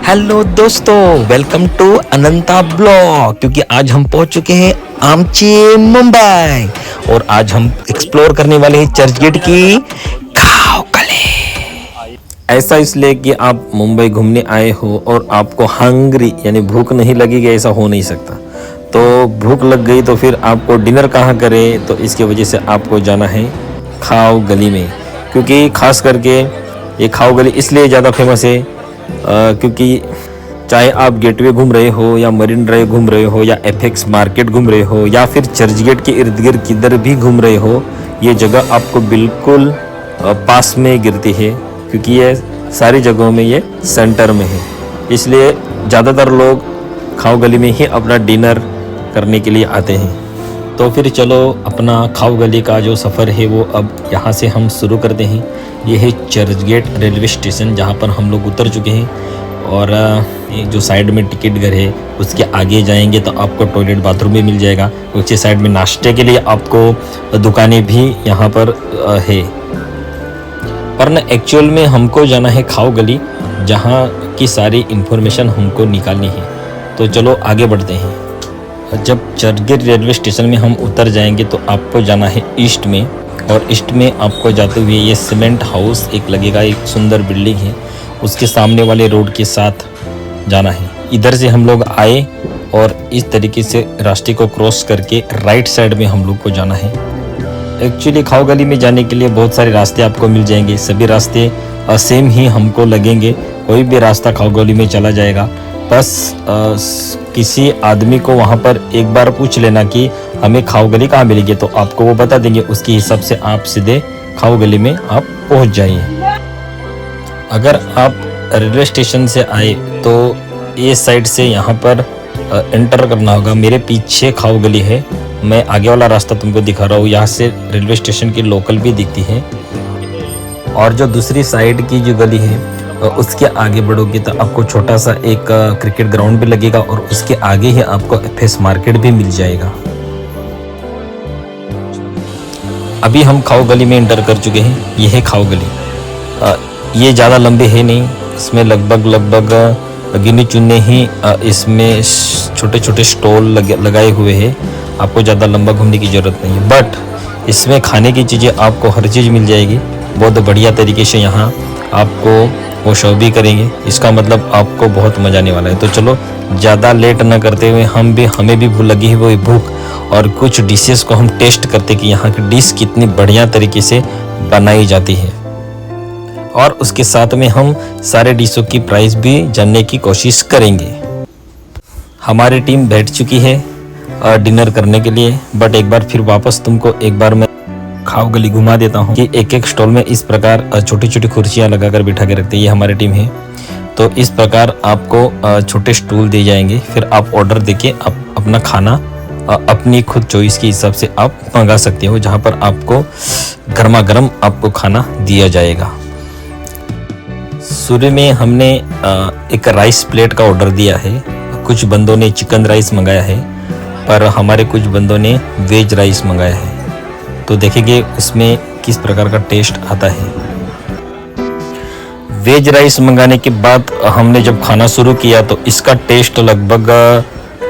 Hello दोस्तों, welcome to Ananta blog. क्योंकि आज हम पहुंच चुके हैं आमची मुंबई और आज हम एक्सप्लोर करने वाले हैं चर्चगेट की खाओ गली। ऐसा इसलिए कि आप मुंबई घूमने आए हो और आपको हंग्री यानी भूख नहीं लगेगी, ऐसा हो नहीं सकता। तो भूख लग गई तो फिर आपको डिनर कहाँ करें, तो इसकी वजह से आपको जाना है खाओ गली में। क्योंकि खास करके ये खाओ गली इसलिए ज़्यादा फेमस है क्योंकि चाहे आप गेटवे घूम रहे हो या मरीन ड्राइव घूम रहे हो या एफएक्स मार्केट घूम रहे हो या फिर चर्चगेट के इर्द गिर्द किधर भी घूम रहे हो, ये जगह आपको बिल्कुल पास में गिरती है। क्योंकि ये सारी जगहों में ये सेंटर में है, इसलिए ज़्यादातर लोग खाओ गली में ही अपना डिनर करने के लिए आते हैं। तो फिर चलो अपना खाओ गली का जो सफ़र है वो अब यहाँ से हम शुरू करते हैं। ये है चर्चगेट रेलवे स्टेशन, जहाँ पर हम लोग उतर चुके हैं। और जो साइड में टिकट घर है उसके आगे जाएंगे तो आपको टॉयलेट बाथरूम भी मिल जाएगा। उसके साइड में नाश्ते के लिए आपको दुकानें भी यहाँ पर है। पर न एक्चुअल में हमको जाना है खाओ गली, जहाँ की सारी इन्फॉर्मेशन हमको निकालनी है। तो चलो आगे बढ़ते हैं। जब चर्चगेट रेलवे स्टेशन में हम उतर जाएंगे तो आपको जाना है ईस्ट में, और ईस्ट में आपको जाते हुए ये सीमेंट हाउस एक लगेगा, एक सुंदर बिल्डिंग है, उसके सामने वाले रोड के साथ जाना है। इधर से हम लोग आए और इस तरीके से रास्ते को क्रॉस करके राइट साइड में हम लोग को जाना है। एक्चुअली खाओ गली में जाने के लिए बहुत सारे रास्ते आपको मिल जाएंगे, सभी रास्ते सेम ही हमको लगेंगे, कोई भी रास्ता खाओ गली में चला जाएगा। बस किसी आदमी को वहाँ पर एक बार पूछ लेना कि हमें खाओ गली कहाँ मिलेगी, तो आपको वो बता देंगे। उसके हिसाब से आप सीधे खाओ गली में आप पहुँच जाइए। अगर आप रेलवे स्टेशन से आए तो ये साइड से यहाँ पर एंटर करना होगा। मेरे पीछे खाओ गली है, मैं आगे वाला रास्ता तुमको दिखा रहा हूँ। यहाँ से रेलवे स्टेशन की लोकल भी दिखती है। और जो दूसरी साइड की जो गली है उसके आगे बढ़ोगे तो आपको छोटा सा एक क्रिकेट ग्राउंड भी लगेगा, और उसके आगे ही आपको एफएस मार्केट भी मिल जाएगा। अभी हम खाओ गली में एंटर कर चुके हैं। ये है खाओ गली। ये ज़्यादा लंबे है नहीं, इसमें लगभग गिने चुने ही इसमें छोटे छोटे स्टॉल लगाए हुए हैं। आपको ज़्यादा लंबा घूमने की ज़रूरत नहीं है, बट इसमें खाने की चीज़ें आपको हर चीज़ मिल जाएगी। बहुत बढ़िया तरीके से यहाँ आपको वो शो भी करेंगे। इसका मतलब आपको बहुत मजा आने वाला है। तो चलो ज़्यादा लेट न करते हुए हमें भी भूख लगी है, वो भूख, और कुछ डिशेस को हम टेस्ट करते कि यहाँ की डिश कितनी बढ़िया तरीके से बनाई जाती है। और उसके साथ में हम सारे डिशों की प्राइस भी जानने की कोशिश करेंगे। हमारी टीम बैठ चुकी है डिनर करने के लिए, बट एक बार फिर वापस तुमको एक बार मैं खाओ गली घुमा देता हूँ कि एक एक स्टॉल में इस प्रकार छोटी छोटी कुर्सियाँ लगाकर बिठा के रखते हैं। ये हमारी टीम है। तो इस प्रकार आपको छोटे स्टूल दिए जाएंगे, फिर आप ऑर्डर देके आप अपना खाना अपनी खुद चॉइस के हिसाब से आप मंगा सकते हो, जहाँ पर आपको गर्मा गर्म आपको खाना दिया जाएगा। शुरू में हमने एक राइस प्लेट का ऑर्डर दिया है। कुछ बंदों ने चिकन राइस मंगाया है, पर हमारे कुछ बंदों ने वेज राइस मंगाया है। तो देखेंगे उसमें किस प्रकार का टेस्ट आता है। वेज राइस मंगाने के बाद हमने जब खाना शुरू किया तो इसका टेस्ट लगभग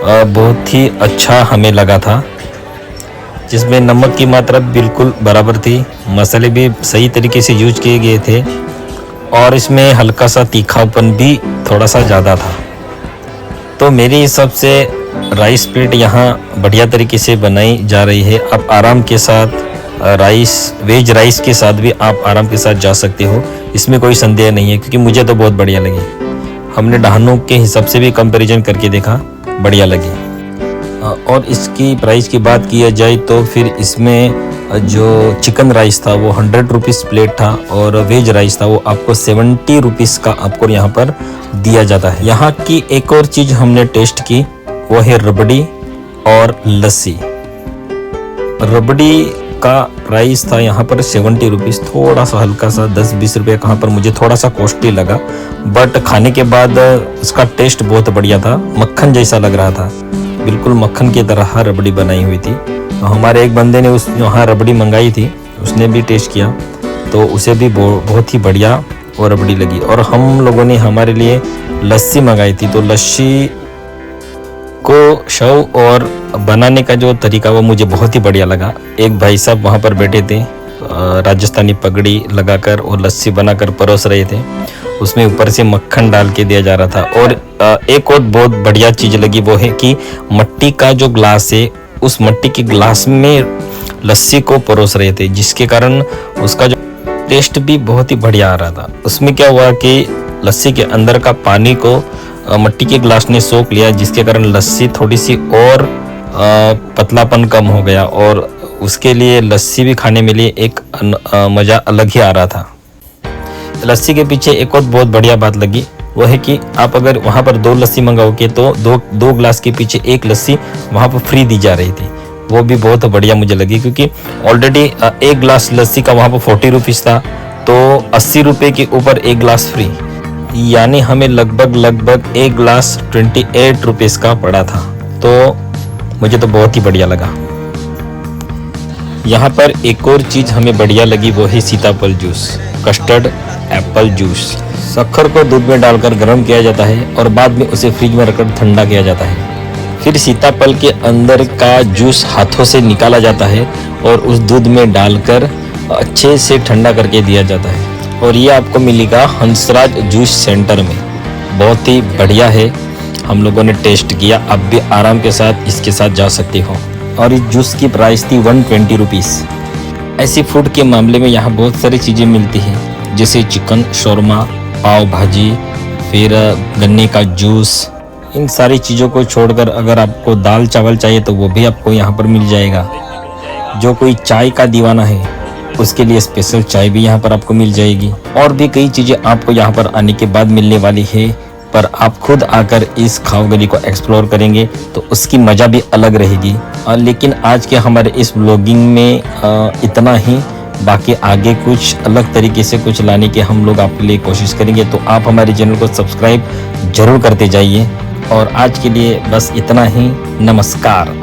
बहुत ही अच्छा हमें लगा था, जिसमें नमक की मात्रा बिल्कुल बराबर थी, मसाले भी सही तरीके से यूज किए गए थे, और इसमें हल्का सा तीखापन भी थोड़ा सा ज़्यादा था। तो मेरे हिसाब से राइस प्लेट यहाँ बढ़िया तरीके से बनाई जा रही है। आप आराम के साथ वेज राइस के साथ भी आप आराम के साथ जा सकते हो, इसमें कोई संदेह नहीं है। क्योंकि मुझे तो बहुत बढ़िया लगी। हमने डहानों के हिसाब से भी कंपैरिजन करके देखा, बढ़िया लगी। और इसकी प्राइस की बात किया जाए तो फिर इसमें जो चिकन राइस था वो 100 रुपीज़ प्लेट था, और वेज राइस था वो आपको 70 रुपीज़ का आपको यहाँ पर दिया जाता है। यहाँ की एक और चीज़ हमने टेस्ट की, वो है रबड़ी और लस्सी। रबड़ी का प्राइस था यहाँ पर 70 रुपीज़, थोड़ा सा हल्का सा 10-20 रुपये कहाँ पर मुझे थोड़ा सा कॉस्टली लगा, बट खाने के बाद इसका टेस्ट बहुत बढ़िया था। मक्खन जैसा लग रहा था, बिल्कुल मक्खन की तरह रबड़ी बनाई हुई थी। तो हमारे एक बंदे ने वहाँ रबड़ी मंगाई थी, उसने भी टेस्ट किया तो उसे भी बहुत ही बढ़िया वो रबड़ी लगी। और हम लोगों ने हमारे लिए लस्सी मंगाई थी। तो लस्सी को शव और बनाने का जो तरीका वो मुझे बहुत ही बढ़िया लगा। एक भाई साहब वहाँ पर बैठे थे, राजस्थानी पगड़ी लगाकर और लस्सी बनाकर परोस रहे थे। उसमें ऊपर से मक्खन डाल के दिया जा रहा था। और एक और बहुत बढ़िया चीज़ लगी वो है कि मट्टी का जो ग्लास है, उस मट्टी के ग्लास में लस्सी को परोस रहे थे, जिसके कारण उसका जो टेस्ट भी बहुत ही बढ़िया आ रहा था। उसमें क्या हुआ कि लस्सी के अंदर का पानी को मट्टी के ग्लास ने सोख लिया, जिसके कारण लस्सी थोड़ी सी और पतलापन कम हो गया और उसके लिए लस्सी भी खाने में लिए एक मज़ा अलग ही आ रहा था। लस्सी के पीछे एक और बहुत बढ़िया बात लगी, वो है कि आप अगर वहाँ पर 2 लस्सी मंगाओगे तो दो ग्लास के पीछे 1 लस्सी वहाँ पर फ्री दी जा रही थी। वो भी बहुत बढ़िया मुझे लगी, क्योंकि ऑलरेडी 1 ग्लास लस्सी का वहाँ पर 40 रुपीज़ था, तो 80 रुपये के ऊपर 1 ग्लास फ्री, यानी हमें लगभग 1 ग्लास 28 रुपीज़ का पड़ा था। तो मुझे तो बहुत ही बढ़िया लगा। यहाँ पर एक और चीज़ हमें बढ़िया लगी, वो है सीताफल जूस, कस्टर्ड एप्पल जूस। शक्कर को दूध में डालकर गर्म किया जाता है और बाद में उसे फ्रिज में रखकर ठंडा किया जाता है। फिर सीताफल के अंदर का जूस हाथों से निकाला जाता है और उस दूध में डालकर अच्छे से ठंडा करके दिया जाता है। और ये आपको मिलेगा हंसराज जूस सेंटर में। बहुत ही बढ़िया है, हम लोगों ने टेस्ट किया। आप भी आराम के साथ इसके साथ जा सकते हो। और इस जूस की प्राइस थी 120 रुपीज़। ऐसी फूड के मामले में यहाँ बहुत सारी चीज़ें मिलती हैं, जैसे चिकन शौरमा, पाव भाजी, फिर गन्ने का जूस। इन सारी चीज़ों को छोड़कर अगर आपको दाल चावल चाहिए तो वो भी आपको यहाँ पर मिल जाएगा। जो कोई चाय का दीवाना है उसके लिए स्पेशल चाय भी यहाँ पर आपको मिल जाएगी। और भी कई चीज़ें आपको यहाँ पर आने के बाद मिलने वाली है, पर आप खुद आकर इस खाओ गली को एक्सप्लोर करेंगे तो उसकी मज़ा भी अलग रहेगी। लेकिन आज के हमारे इस व्लॉगिंग में इतना ही। बाकी आगे कुछ अलग तरीके से कुछ लाने के हम लोग आपके लिए कोशिश करेंगे, तो आप हमारे चैनल को सब्सक्राइब जरूर करते जाइए। और आज के लिए बस इतना ही। नमस्कार।